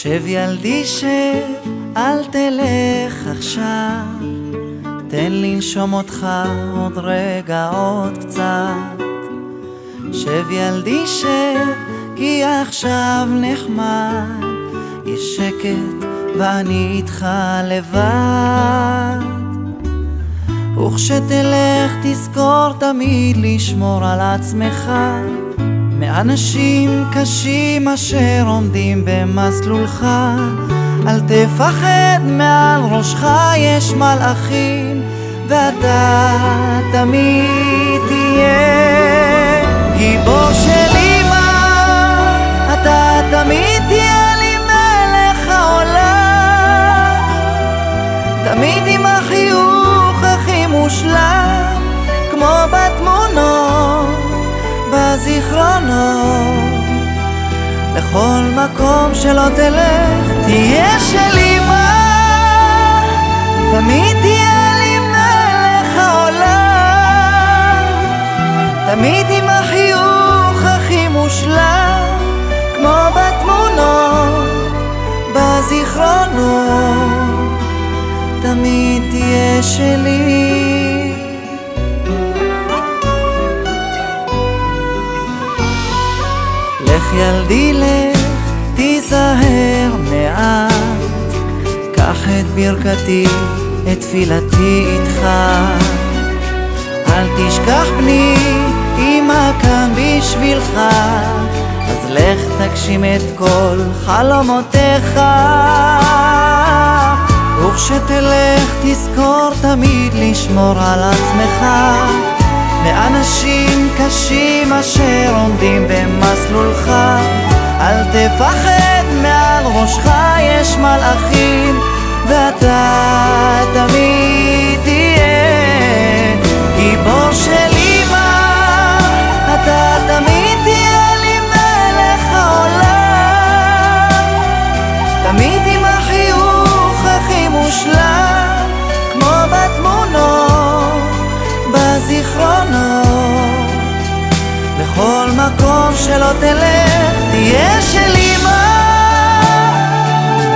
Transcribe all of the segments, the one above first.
שב ילדי שב, אל תלך עכשיו, תן לנשום אותך עוד רגע עוד קצת. שב ילדי שב, כי עכשיו נחמד, יש שקט ואני איתך לבד. וכשתלך תזכור תמיד לשמור על עצמך מאנשים קשים אשר עומדים במסלולך. אל תפחד, מעל ראשך יש מלאכים, ואתה תמיד תהיה גיבור של אמא. אתה תמיד תהיה לי מלך העולם, תמיד עם החיוך הכי מושלם, כמו בתמונות בזיכרונות. לכל מקום שלא תלך תהיה של אמא, תמיד תהיה לי מלך העולם, תמיד עם החיוך הכי מושלם, כמו בתמונות בזיכרונות. תמיד תהיה שלי. לך ילדי לך, תיזהר מעט, קח את ברכתי, את תפילתי איתך. אל תשכח בני, אמא כאן בשבילך, אז לך תגשים את כל חלומותיך. וכשתלך תזכור תמיד לשמור על עצמך מאנשים קשים אשר עומדים במסלולך. אל תפחד, מעל ראשך יש מלאכים, ואתה תמיד תהיה גיבור של אמא. אתה תמיד תהיה לי מלך העולם, תמיד עם החיוך הכי מושלם, כמו בתמונות בזיכרונות. לכל מקום שלא תלך תהיה של אמא,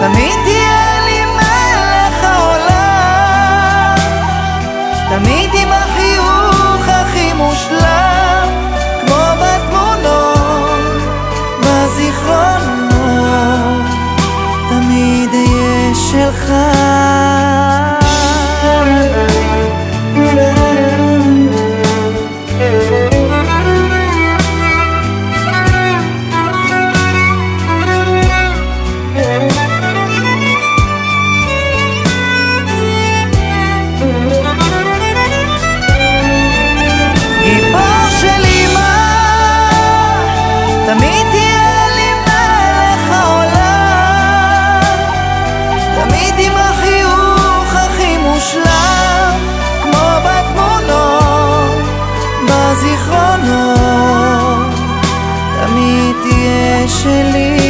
תמיד תהיה לי מלך העולם, תמיד עם החיוך הכי מושלם, כמו בתמונות בזיכרונות. תמיד אהיה שלך. תמיד תהיה לי מלך העולם, תמיד עם החיוך הכי מושלם, כמו בתמונות בזיכרונות. תמיד תהיה שלי.